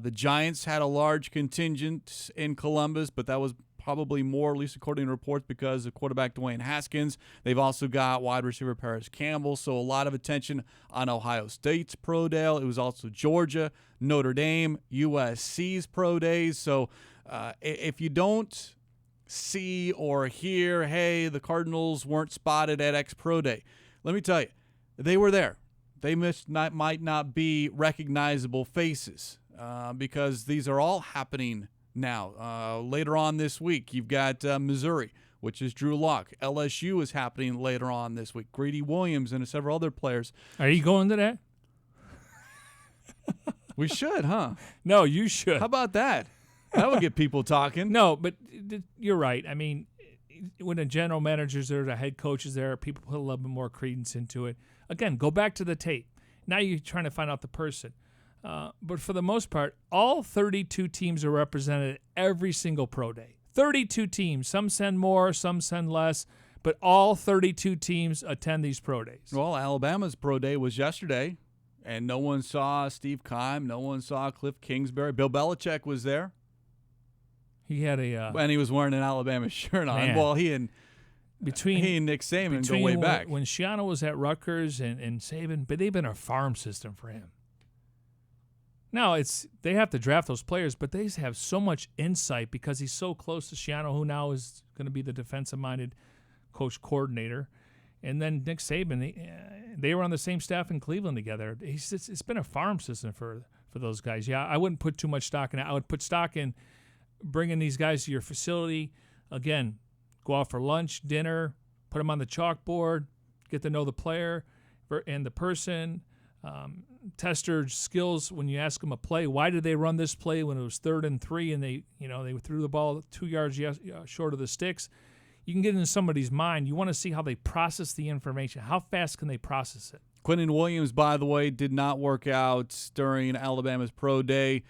The Giants had a large contingent in Columbus, but that was probably more, at least according to reports, because of quarterback Dwayne Haskins. They've also got wide receiver Paris Campbell, so a lot of attention on Ohio State's pro day. It was also Georgia, Notre Dame, USC's pro days. So if you don't see or hear, hey, the Cardinals weren't spotted at X pro day, let me tell you, they were there. They might not be recognizable faces because these are all happening now. Later on this week, you've got Missouri, which is Drew Lock. LSU is happening later on this week. Grady Williams and several other players. Are you going to that? We should, huh? No, you should. How about that? That would get people talking. No, but you're right. I mean, when the general manager's there, the head coach is there, people put a little bit more credence into it. Again, go back to the tape. Now you're trying to find out the person. But for the most part, all 32 teams are represented at every single pro day. 32 teams. Some send more, some send less, but all 32 teams attend these pro days. Well, Alabama's pro day was yesterday, and no one saw Steve Keim. No one saw Cliff Kingsbury. Bill Belichick was there. He had and he was wearing an Alabama shirt on. Man. Well, he and Nick Saban go way back. When Schiano was at Rutgers and Saban, but they've been a farm system for him. Now, they have to draft those players, but they have so much insight because he's so close to Schiano, who now is going to be the defensive-minded coach coordinator. And then Nick Saban, they were on the same staff in Cleveland together. It's been a farm system for those guys. Yeah, I wouldn't put too much stock in it. I would put stock in bringing these guys to your facility. Again, go out for lunch, dinner, put them on the chalkboard, get to know the player and the person. Test their skills when you ask them a play. Why did they run this play when it was 3rd and 3 and they threw the ball 2 yards short of the sticks? You can get into somebody's mind. You want to see how they process the information. How fast can they process it? Quinnen Williams, by the way, did not work out during Alabama's pro day,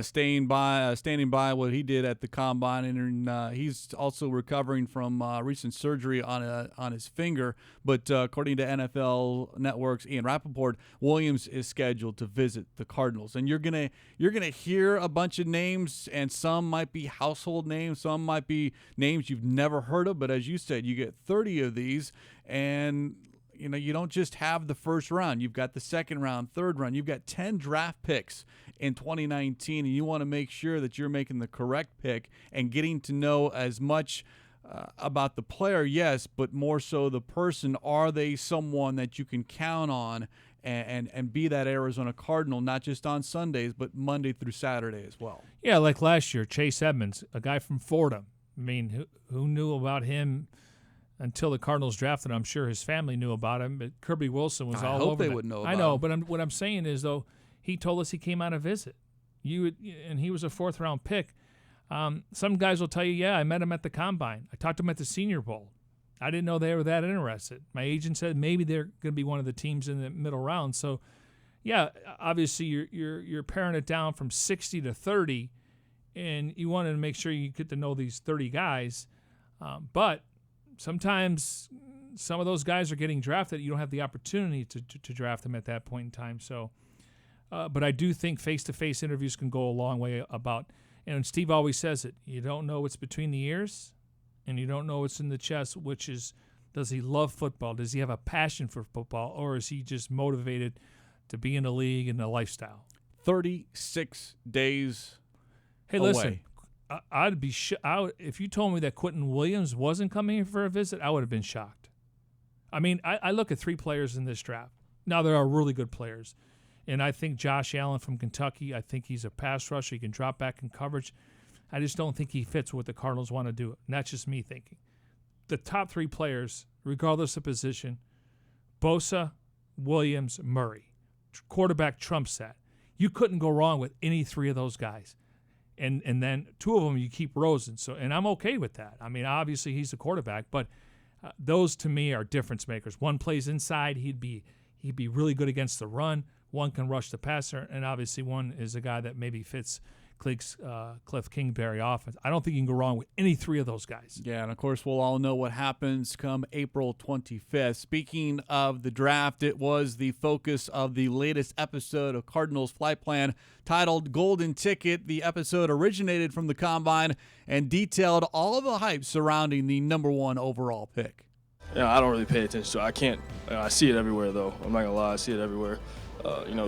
standing by what he did at the combine, and he's also recovering from recent surgery on his finger. But according to NFL Network's Ian Rappaport, Williams is scheduled to visit the Cardinals, and you're gonna hear a bunch of names, and some might be household names, some might be names you've never heard of. But as you said, you get 30 of these, and you don't just have the first round. You've got the second round, third round. You've got 10 draft picks in 2019, and you want to make sure that you're making the correct pick and getting to know as much about the player, yes, but more so the person. Are they someone that you can count on and be that Arizona Cardinal, not just on Sundays, but Monday through Saturday as well? Yeah, like last year, Chase Edmonds, a guy from Fordham. I mean, who knew about him until the Cardinals drafted him? I'm sure his family knew about him, but Kirby Wilson was all over. I hope they would know about him. I know, but what I'm saying is, though, he told us he came on a visit. And he was a fourth-round pick. Some guys will tell you, yeah, I met him at the Combine. I talked to him at the Senior Bowl. I didn't know they were that interested. My agent said maybe they're going to be one of the teams in the middle round. So, yeah, obviously you're paring it down from 60 to 30, and you wanted to make sure you get to know these 30 guys. But sometimes some of those guys are getting drafted. You don't have the opportunity to draft them at that point in time. So, but I do think face-to-face interviews can go a long way about, and Steve always says it, you don't know what's between the ears and you don't know what's in the chest, which is, does he love football? Does he have a passion for football? Or is he just motivated to be in the league and the lifestyle? 36 days Hey, away. Listen, I'd be if you told me that Quinnen Williams wasn't coming here for a visit, I would have been shocked. I mean, I look at 3 players in this draft. Now, there are really good players. And I think Josh Allen from Kentucky, I think he's a pass rusher. He can drop back in coverage. I just don't think he fits what the Cardinals want to do. And that's just me thinking. The top 3 players, regardless of position, Bosa, Williams, Murray. Quarterback trumps that. You couldn't go wrong with any 3 of those guys. And then 2 of them you keep Rosen. And I'm okay with that. I mean, obviously he's the quarterback, but those to me are difference makers. One plays inside, he'd be really good against the run. One can rush the passer, and obviously one is a guy that maybe fits Cliff Kingsbury offense. I don't think you can go wrong with any 3 of those guys. Yeah, and of course we'll all know what happens come April 25th. Speaking of the draft, it was the focus of the latest episode of Cardinals Flight Plan titled Golden Ticket. The episode originated from the Combine and detailed all of the hype surrounding the number 1 overall pick. Yeah, I don't really pay attention to it. I can't. I see it everywhere, though. I'm not going to lie. I see it everywhere.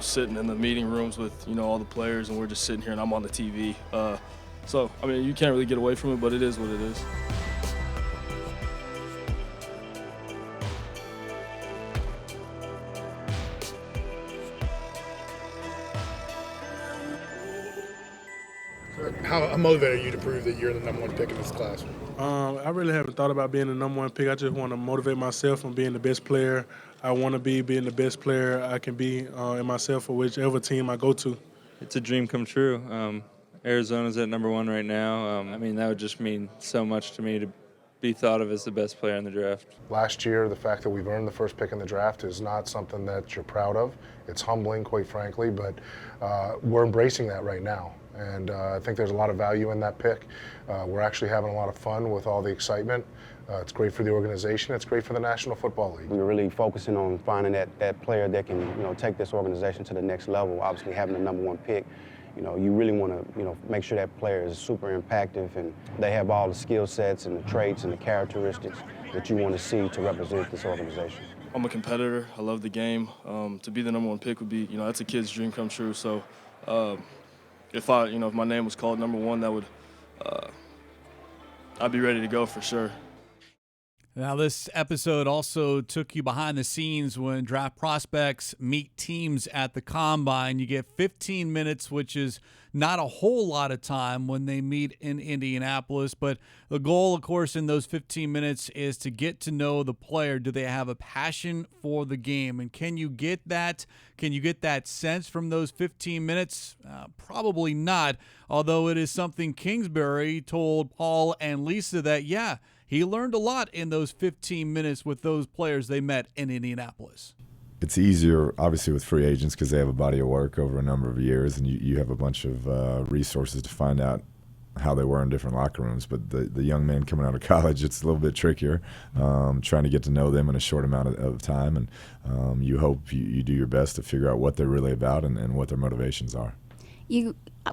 Sitting in the meeting rooms with, all the players, and we're just sitting here, and I'm on the TV. So, I mean, you can't really get away from it, but it is what it is. How motivated are you to prove that you're the number 1 pick in this class? I really haven't thought about being the number 1 pick. I just want to motivate myself on being the best player I want to be, being the best player I can be in myself for whichever team I go to. It's a dream come true. Arizona's at number 1 right now. That would just mean so much to me to be thought of as the best player in the draft. Last year, the fact that we've earned the first pick in the draft is not something that you're proud of. It's humbling, quite frankly, but we're embracing that right now. And I think there's a lot of value in that pick. We're actually having a lot of fun with all the excitement. It's great for the organization. It's great for the National Football League. We're really focusing on finding that player that can, take this organization to the next level. Obviously, having the number 1 pick, you really want to, make sure that player is super impactful and they have all the skill sets and the traits and the characteristics that you want to see to represent this organization. I'm a competitor. I love the game. To be the number 1 pick would be, that's a kid's dream come true. So, if my name was called number 1, that would, I'd be ready to go for sure. Now, this episode also took you behind the scenes when draft prospects meet teams at the Combine. You get 15 minutes, which is not a whole lot of time when they meet in Indianapolis. But the goal, of course, in those 15 minutes is to get to know the player. Do they have a passion for the game? And can you get that? Can you get that sense from those 15 minutes? Probably not, although it is something Kingsbury told Paul and Lisa that, he learned a lot in those 15 minutes with those players they met in Indianapolis. it's easier, obviously, with free agents because they have a body of work over a number of years, and you have a bunch of resources to find out how they were in different locker rooms. But the young men coming out of college, it's a little bit trickier, trying to get to know them in a short amount of time. And you hope you do your best to figure out what they're really about and what their motivations are.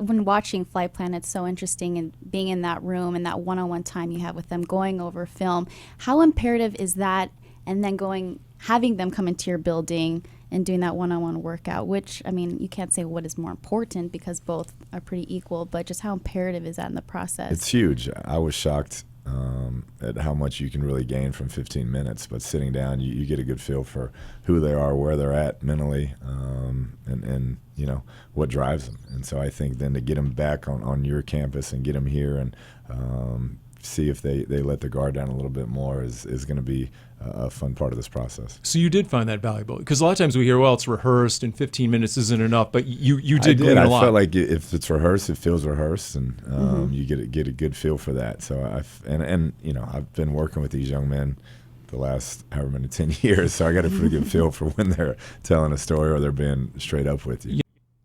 When watching Flight Plan, it's so interesting, and being in that room and that one-on-one time you have with them, going over film. How imperative is that? And then having them come into your building and doing that one-on-one workout, which, I mean, you can't say what is more important because both are pretty equal, but just how imperative is that in the process? It's huge. I was shocked at how much you can really gain from 15 minutes, but sitting down, you get a good feel for who they are, where they're at mentally, and what drives them. And so I think then to get them back on your campus and get them here and see if they let the guard down a little bit more is going to be a fun part of this process. So you did find that valuable? Because a lot of times we hear, well, it's rehearsed and 15 minutes isn't enough, but you did glean a lot. I felt like if it's rehearsed, it feels rehearsed, and you get a good feel for that. So I've been working with these young men the last however many 10 years, so I got a pretty good feel for when they're telling a story or they're being straight up with you.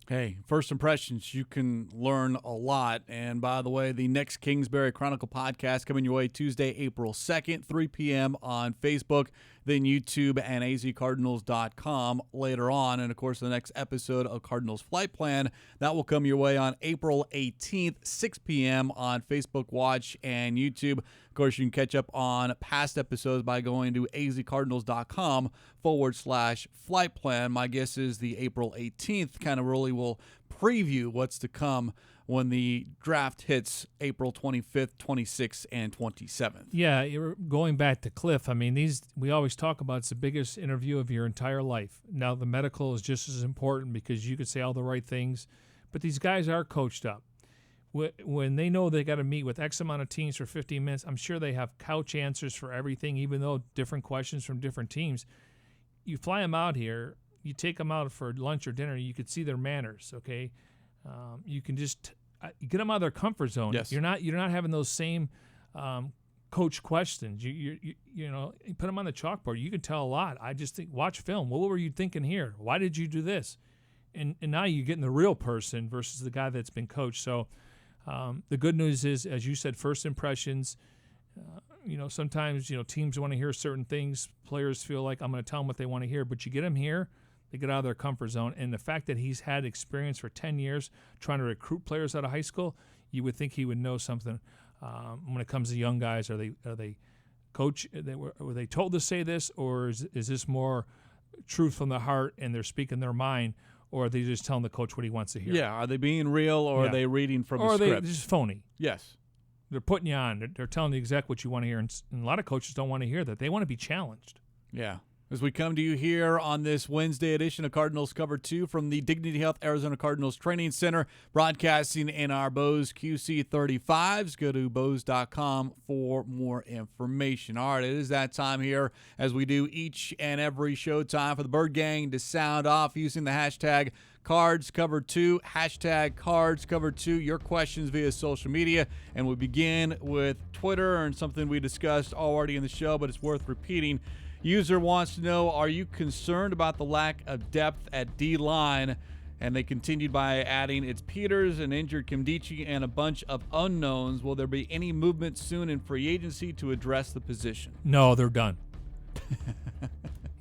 Hey, first impressions, you can learn a lot. And by the way, the next Kingsbury Chronicle podcast coming your way Tuesday, April 2nd, 3 p.m. on Facebook, then YouTube and azcardinals.com later on. And, of course, the next episode of Cardinals Flight Plan, that will come your way on April 18th, 6 p.m. on Facebook Watch and YouTube. Of course, you can catch up on past episodes by going to azcardinals.com/flight plan. My guess is the April 18th kind of really will preview what's to come when the draft hits April 25th, 26th, and 27th. Yeah, you're going back to Cliff. I mean, we always talk about it's the biggest interview of your entire life. Now, the medical is just as important because you could say all the right things, but these guys are coached up. When they know they got to meet with X amount of teams for 15 minutes, I'm sure they have couch answers for everything, even though different questions from different teams. You fly them out here, you take them out for lunch or dinner, you could see their manners, okay? You can just get them out of their comfort zone. Yes. You're not having those same coach questions. You put them on the chalkboard. You can tell a lot. I just think, watch film. What were you thinking here? Why did you do this? And now you're getting the real person versus the guy that's been coached. So the good news is, as you said, first impressions. Sometimes teams want to hear certain things. Players feel like I'm going to tell them what they want to hear. But you get them here, they get out of their comfort zone. And the fact that he's had experience for 10 years trying to recruit players out of high school, you would think he would know something when it comes to young guys. Are they coach? Were they told to say this, or is this more truth from the heart and they're speaking their mind? Or are they just telling the coach what he wants to hear? Yeah, are they being real, or are they reading from a script? Or are they just phony? Yes. They're putting you on. They're telling you exactly what you want to hear, and a lot of coaches don't want to hear that. They want to be challenged. Yeah. As we come to you here on this Wednesday edition of Cardinals Cover 2 from the Dignity Health Arizona Cardinals Training Center, broadcasting in our Bose QC35s. Go to Bose.com for more information. All right, it is that time here, as we do each and every showtime, for the Bird Gang to sound off using the hashtag CardsCover2, hashtag CardsCover2, your questions via social media. And we begin with Twitter, and something we discussed already in the show, but it's worth repeating. User wants to know, are you concerned about the lack of depth at D-line? And they continued by adding, it's Peters, an injured Kimdichie, and a bunch of unknowns. Will there be any movement soon in free agency to address the position? No, they're done.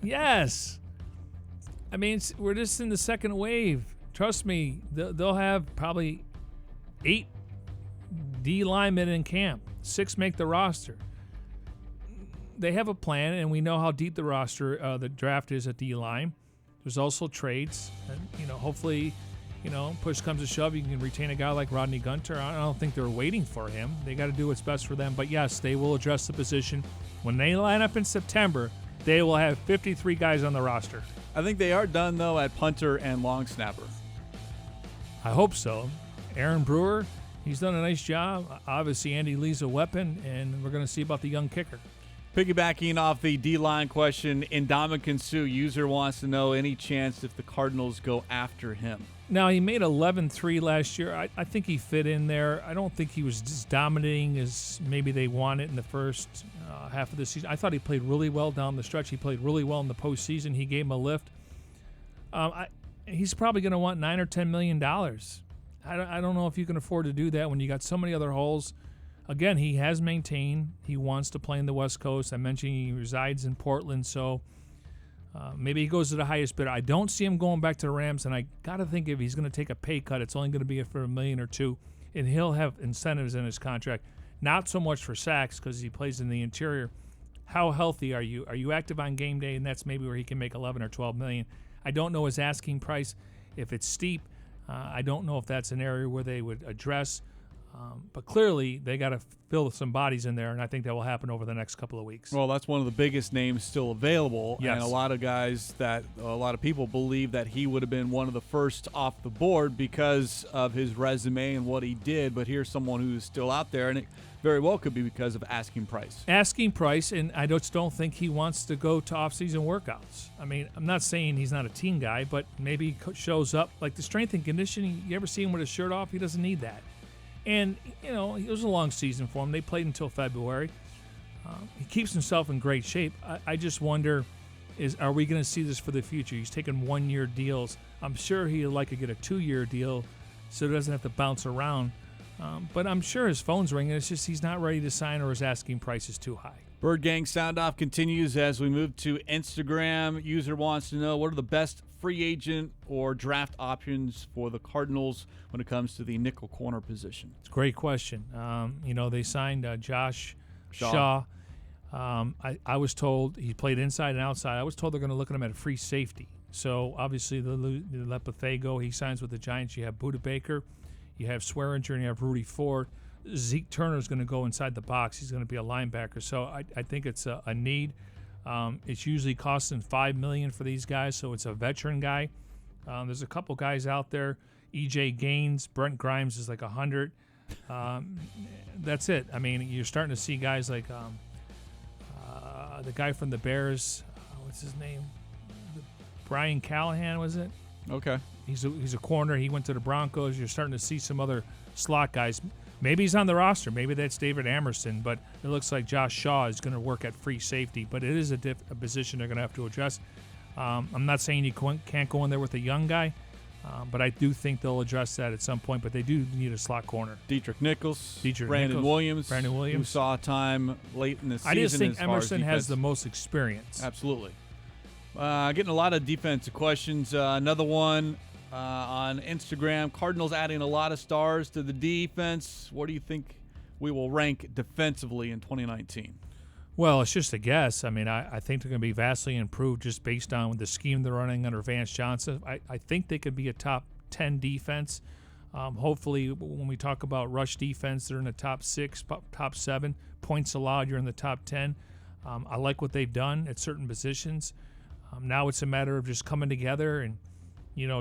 Yes. I mean, we're just in the second wave. Trust me, they'll have probably 8 D linemen in camp. 6 make the roster. They have a plan, and we know how deep the roster, the draft is at D-line. There's also trades. And, hopefully, push comes to shove, you can retain a guy like Rodney Gunter. I don't think they're waiting for him. They got to do what's best for them. But, yes, they will address the position. When they line up in September, they will have 53 guys on the roster. I think they are done, though, at punter and long snapper. I hope so. Aaron Brewer, he's done a nice job. Obviously, Andy Lee's a weapon, and we're going to see about the young kicker. Piggybacking off the D-line question, Ndamukong Suh, user wants to know any chance if the Cardinals go after him. Now, he made 11-3 last year. I think he fit in there. I don't think he was as dominating as maybe they wanted in the first half of the season. I thought he played really well down the stretch. He played really well in the postseason. He gave him a lift. He's probably going to want $9 or $10 million. I don't know if you can afford to do that when you got so many other holes. Again, he has maintained he wants to play in the West Coast. I mentioned he resides in Portland, so maybe he goes to the highest bidder. I don't see him going back to the Rams, and I got to think if he's going to take a pay cut, it's only going to be for $1 million or $2 million, and he'll have incentives in his contract. Not so much for sacks because he plays in the interior. How healthy are you? Are you active on game day? And that's maybe where he can make 11 or 12 million. I don't know his asking price. If it's steep, I don't know if that's an area where they would address. But clearly, they got to fill some bodies in there, and I think that will happen over the next couple of weeks. Well, that's one of the biggest names still available, yes. And a lot of people believe that he would have been one of the first off the board because of his resume and what he did. But here's someone who's still out there, and it very well could be because of asking price. Asking price, and I just don't think he wants to go to off-season workouts. I mean, I'm not saying he's not a team guy, but maybe he shows up. Like the strength and conditioning, you ever see him with his shirt off? He doesn't need that. And, it was a long season for him. They played until February. He keeps himself in great shape. I just wonder, are we going to see this for the future? He's taking 1-year deals. I'm sure he'd like to get a 2-year deal so he doesn't have to bounce around. But I'm sure his phone's ringing. It's just he's not ready to sign or his asking price is too high. Bird Gang Sound Off continues as we move to Instagram. User wants to know, what are the best free agent or draft options for the Cardinals when it comes to the nickel corner position? It's a great question. They signed Josh Shaw. I was told he played inside and outside. I was told they're going to look at him at a free safety. So obviously the Lepethego, he signs with the Giants. You have Budda Baker, you have Swearinger, and you have Rudy Ford. Zeke Turner is going to go inside the box. He's going to be a linebacker. So I think it's a need. It's usually costing $5 million for these guys, so it's a veteran guy. There's a couple guys out there. E.J. Gaines, Brent Grimes is like 100. That's it. I mean, you're starting to see guys like the guy from the Bears. What's his name? Brian Callahan, was it? Okay. He's a corner. He went to the Broncos. You're starting to see some other slot guys. Maybe he's on the roster. Maybe that's David Amerson, but it looks like Josh Shaw is going to work at free safety. But it is a position they're going to have to address. I'm not saying you can't go in there with a young guy, but I do think they'll address that at some point. But they do need a slot corner. Dietrich Nichols, Brandon Williams, who saw time late in the season. I just think Emerson has the most experience. Absolutely. Getting a lot of defensive questions. Another one on Instagram. Cardinals adding a lot of stars to the defense. What do you think we will rank defensively in 2019? Well, it's just a guess. I mean, I think they're going to be vastly improved just based on the scheme they're running under Vance Johnson. I think they could be a top 10 defense. Hopefully, when we talk about rush defense, they're in the top 6, top 7. Points allowed, you're in the top 10. I like what they've done at certain positions. Now it's a matter of just coming together and,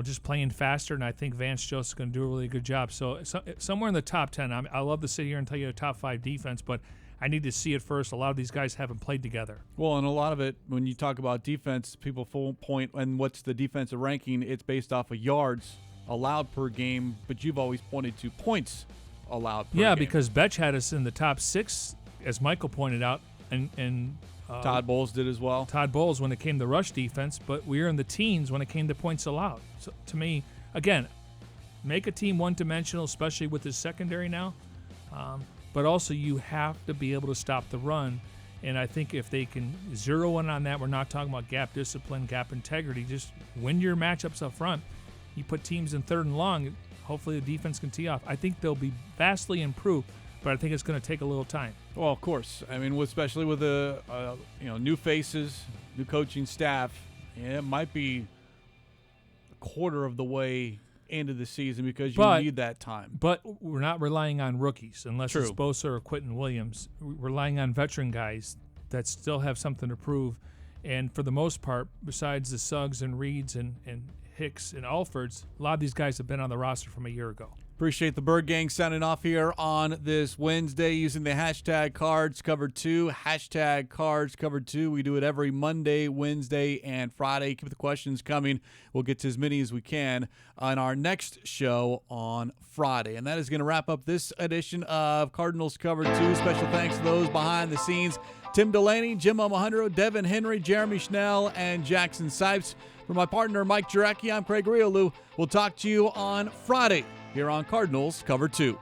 just playing faster, and I think Vance Joseph's going to do a really good job. So somewhere in the top 10. I love to sit here and tell you a top 5 defense, but I need to see it first. A lot of these guys haven't played together. Well, and a lot of it, when you talk about defense, people full point, and what's the defensive ranking, it's based off of yards allowed per game, but you've always pointed to points allowed per game. Yeah, because Betch had us in the top 6, as Michael pointed out, and Todd Bowles did as well. Todd Bowles when it came to rush defense, but we were in the teens when it came to points allowed. So to me, again, make a team one-dimensional, especially with his secondary now. But also you have to be able to stop the run. And I think if they can zero in on that, we're not talking about gap discipline, gap integrity. Just win your matchups up front. You put teams in 3rd and long, hopefully the defense can tee off. I think they'll be vastly improved, but I think it's going to take a little time. Well, of course. I mean, especially with the new faces, new coaching staff, it might be a quarter of the way into the season because you need that time. But we're not relying on rookies unless it's Bosa or Quentin Williams. We're relying on veteran guys that still have something to prove. And for the most part, besides the Suggs and Reeds and Hicks and Alfords, a lot of these guys have been on the roster from a year ago. Appreciate the Bird Gang signing off here on this Wednesday using the hashtag CardsCovered2, hashtag CardsCovered2. We do it every Monday, Wednesday, and Friday. Keep the questions coming. We'll get to as many as we can on our next show on Friday. And that is going to wrap up this edition of Cardinals Covered 2. Special thanks to those behind the scenes, Tim Delaney, Jim Alejandro, Devin Henry, Jeremy Schnell, and Jackson Sipes. For my partner, Mike Jurecki, I'm Craig Grialou. We'll talk to you on Friday here on Cardinals Cover 2.